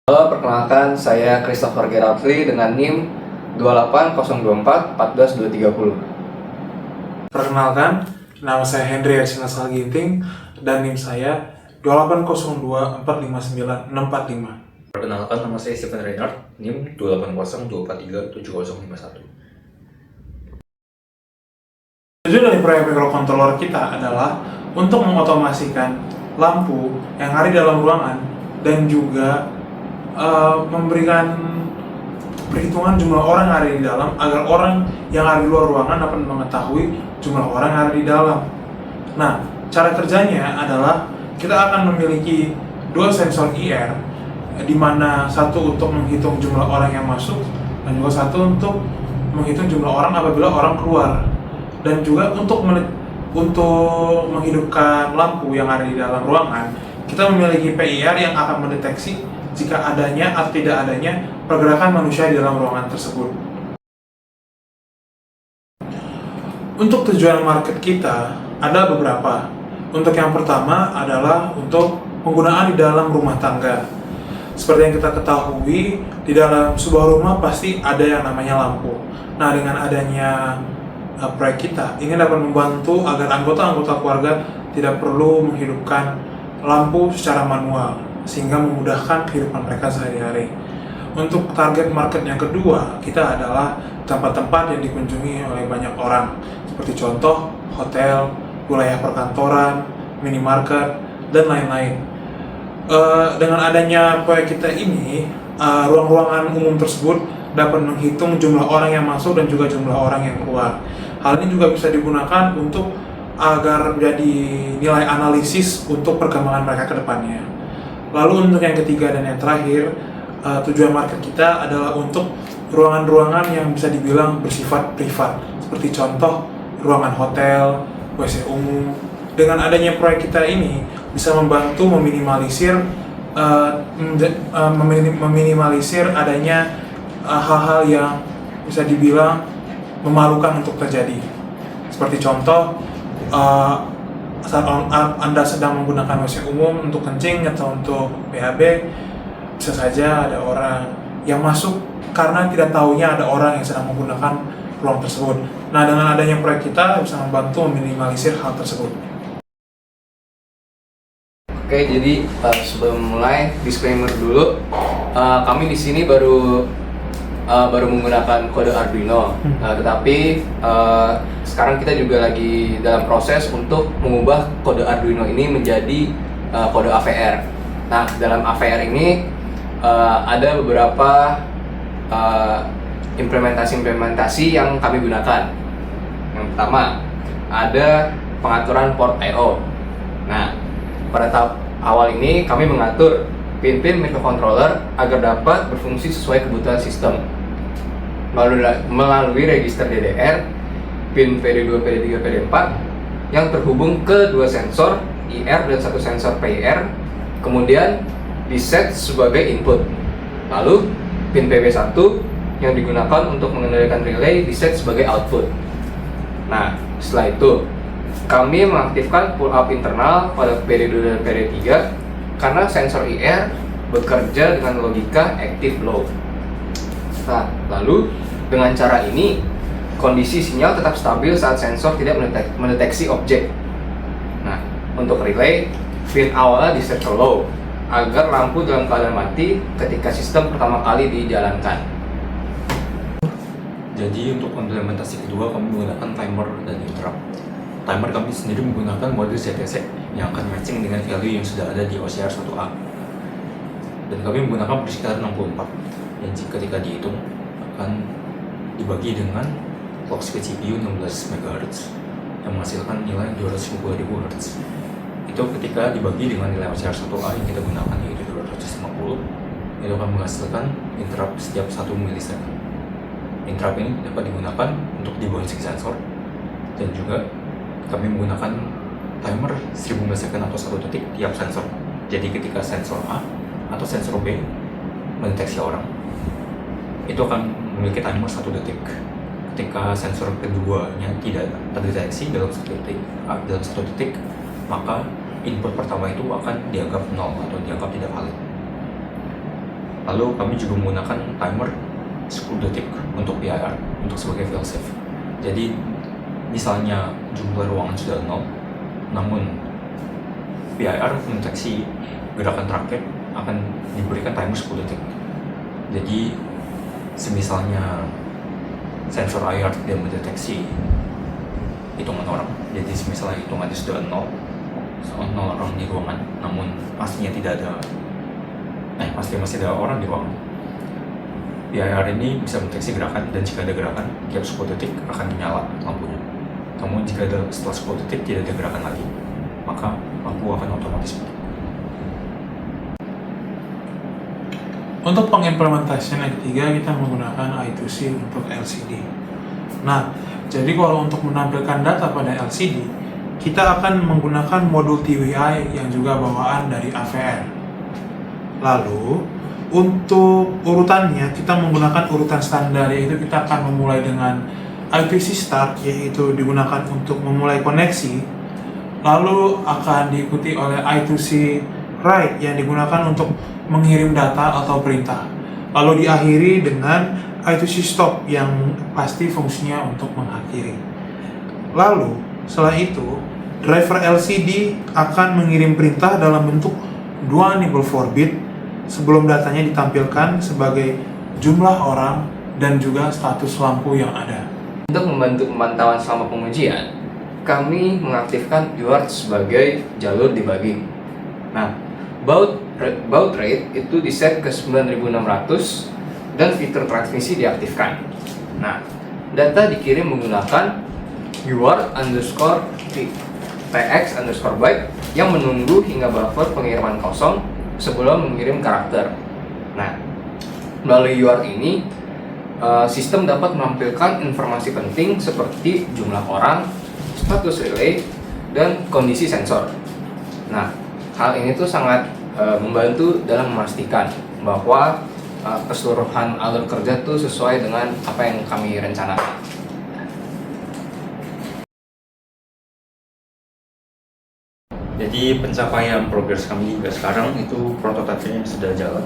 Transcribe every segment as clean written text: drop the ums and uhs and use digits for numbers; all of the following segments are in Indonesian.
Halo, perkenalkan saya Christopher Geraldly dengan NIM 28024 14230. Perkenalkan, nama saya Henry Arsinasal Ginting dan NIM saya 2802459 Perkenalkan, nama saya Stephen Reinhardt, NIM 28024370051. Tujuan dari proyek microcontroller kita adalah untuk mengotomasikan lampu yang ada di dalam ruangan dan juga memberikan perhitungan jumlah orang yang ada di dalam agar orang yang ada di luar ruangan dapat mengetahui jumlah orang yang ada di dalam. Nah, cara kerjanya adalah kita akan memiliki dua sensor IR, di mana satu untuk menghitung jumlah orang yang masuk dan juga satu untuk menghitung jumlah orang apabila orang keluar. Dan juga untuk menghidupkan lampu yang ada di dalam ruangan, kita memiliki PIR yang akan mendeteksi jika adanya atau tidak adanya pergerakan manusia di dalam ruangan tersebut. Untuk tujuan market kita ada beberapa. Untuk yang pertama adalah untuk penggunaan di dalam rumah tangga. Seperti yang kita ketahui, di dalam sebuah rumah pasti ada yang namanya lampu. Nah, dengan adanya proyek kita, ini dapat membantu agar anggota-anggota keluarga tidak perlu menghidupkan lampu secara manual, sehingga memudahkan kehidupan mereka sehari-hari. Untuk target market yang kedua, kita adalah tempat-tempat yang dikunjungi oleh banyak orang, seperti contoh hotel, wilayah perkantoran, minimarket, dan lain-lain. Dengan adanya proyek kita ini, ruang-ruangan umum tersebut dapat menghitung jumlah orang yang masuk dan juga jumlah orang yang keluar. Hal ini juga bisa digunakan untuk agar menjadi nilai analisis untuk perkembangan mereka ke depannya. Lalu untuk yang ketiga dan yang terakhir, tujuan market kita adalah untuk ruangan-ruangan yang bisa dibilang bersifat privat, seperti contoh ruangan hotel, WC umum. Dengan adanya proyek kita ini bisa membantu meminimalisir adanya hal-hal yang bisa dibilang memalukan untuk terjadi. Seperti contoh, saat Anda sedang menggunakan WC umum untuk kencing atau untuk BAB, bisa saja ada orang yang masuk karena tidak tahunya ada orang yang sedang menggunakan ruang tersebut. Nah, dengan adanya proyek kita bisa membantu meminimalisir hal tersebut. Oke, jadi sebelum mulai disclaimer dulu, kami di sini baru menggunakan kode Arduino, tetapi sekarang kita juga lagi dalam proses untuk mengubah kode Arduino ini menjadi kode AVR. Nah, dalam AVR ini ada beberapa implementasi yang kami gunakan. Yang pertama, ada pengaturan port I/O. Nah, pada tahap awal ini kami mengatur pin-pin microcontroller agar dapat berfungsi sesuai kebutuhan sistem melalui register DDR, pin PD2, PD3, PD4 yang terhubung ke dua sensor IR dan satu sensor PIR, kemudian diset sebagai input. Lalu pin PB1 yang digunakan untuk mengendalikan relay diset sebagai output. Nah, setelah itu kami mengaktifkan pull up internal pada PD2 dan PD3 karena sensor IR bekerja dengan logika active low. Nah, lalu dengan cara ini kondisi sinyal tetap stabil saat sensor tidak mendeteksi objek. Nah, untuk relay, pin awalnya di set ke low agar lampu dalam keadaan mati ketika sistem pertama kali dijalankan. Jadi untuk implementasi kedua kami menggunakan timer dan interrupt. Timer kami sendiri menggunakan mode ZTC yang akan matching dengan value yang sudah ada di OCR 1A. Dan kami menggunakan persekitar 64 yang ketika dihitung akan dibagi dengan clock speed CPU 16 MHz yang menghasilkan nilai 250.000 Hz. Itu ketika dibagi dengan nilai OCR 1A yang kita gunakan yaitu 250, itu akan menghasilkan interrupt setiap 1 milisecond. Interrupt ini dapat digunakan untuk di bouncing sensor, dan juga kami menggunakan timer 1000 milisecond atau 1 detik tiap sensor. Jadi ketika sensor A atau sensor B mendeteksi orang, itu akan memiliki timer 1 detik. Ketika sensor keduanya tidak terdeteksi dalam 1 detik, maka input pertama itu akan dianggap nol atau dianggap tidak valid. Lalu kami juga menggunakan timer 10 detik untuk PIR, untuk sebagai failsafe. Jadi misalnya jumlah ruangan sudah 0, namun PIR mendeteksi gerakan terakhir akan diberikan timer 10 detik. Jadi semisalnya sensor IR tidak mendeteksi hitungan orang, jadi misalnya hitungannya sudah 0 orang di ruangan, namun pastinya tidak ada pasti masih ada orang di ruangan, PIR ini bisa mendeteksi gerakan, dan jika ada gerakan tiap 10 detik akan menyala lampunya. Namun jika ada setelah 10 detik tidak ada gerakan lagi, maka lampu akan otomatis mati. Untuk pengimplementasian yang ketiga, kita menggunakan I2C untuk LCD. Nah, jadi kalau untuk menampilkan data pada LCD, kita akan menggunakan modul TWI yang juga bawaan dari AVR. Lalu, untuk urutannya, kita menggunakan urutan standar, yaitu kita akan memulai dengan I2C start, yaitu digunakan untuk memulai koneksi, lalu akan diikuti oleh I2C write yang digunakan untuk mengirim data atau perintah, lalu diakhiri dengan I2C stop yang pasti fungsinya untuk mengakhiri. Lalu setelah itu driver LCD akan mengirim perintah dalam bentuk 2 nibble 4 bit sebelum datanya ditampilkan sebagai jumlah orang dan juga status lampu yang ada. Untuk membantu pemantauan selama pengujian, kami mengaktifkan UART sebagai jalur debugging. Nah, baud rate itu diset ke 9600 dan fitur transmisi diaktifkan. Nah, data dikirim menggunakan UART_TX_byte yang menunggu hingga buffer pengiriman kosong sebelum mengirim karakter. Nah, melalui UART ini, sistem dapat menampilkan informasi penting seperti jumlah orang, status relay, dan kondisi sensor. Nah, hal ini tuh sangat membantu dalam memastikan bahwa keseluruhan alur kerja tuh sesuai dengan apa yang kami rencanakan. Jadi pencapaian progres kami hingga sekarang itu prototipenya sudah jalan.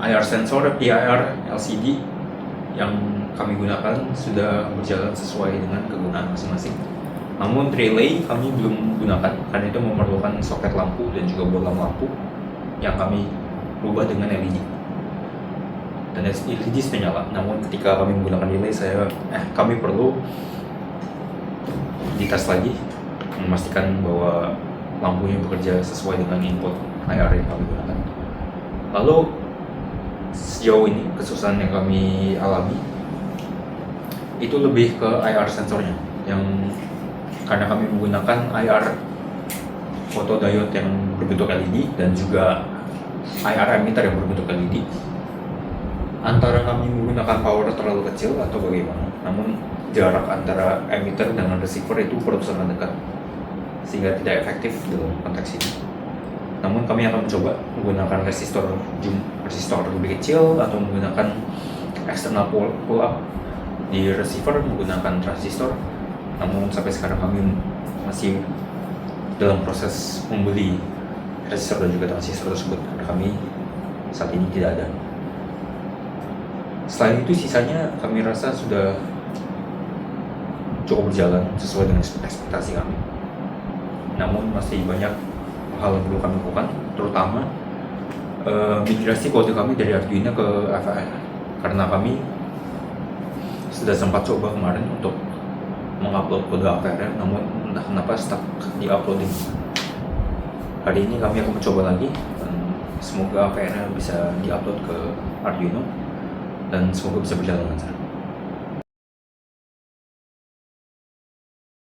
IR sensor, PIR, LCD yang kami gunakan sudah berjalan sesuai dengan kegunaan masing-masing. Namun relay kami belum gunakan karena itu memerlukan soket lampu dan juga bohlam lampu yang kami rubah dengan LED. Dan LED sudah nyala. Namun ketika kami menggunakan relay, kami perlu dites lagi memastikan bahwa lampunya bekerja sesuai dengan input IR yang kami gunakan. Lalu sejauh ini kesusahan yang kami alami itu lebih ke IR sensornya, yang karena kami menggunakan IR fotodiode yang berbentuk LED dan juga IR emitter yang berbentuk LED. Antara kami menggunakan power terlalu kecil atau bagaimana, namun jarak antara emitter dengan receiver itu perlu sangat dekat sehingga tidak efektif dalam konteks ini. Namun kami akan mencoba menggunakan resistor lebih kecil atau menggunakan external pull up di receiver menggunakan transistor. Namun sampai sekarang kami masih dalam proses membeli resistor dan juga transistor tersebut karena kami saat ini tidak ada. Selain itu sisanya kami rasa sudah cukup berjalan sesuai dengan ekspektasi kami. Namun masih banyak hal yang perlu kami lakukan, terutama migrasi kode kami dari Arduino ke AVR, karena kami sudah sempat coba kemarin untuk mengupload kode AVR, namun entah kenapa stuck di uploading. Hari ini kami akan mencoba lagi, dan semoga AVR bisa diupload ke Arduino dan semoga bisa berjalan lancar.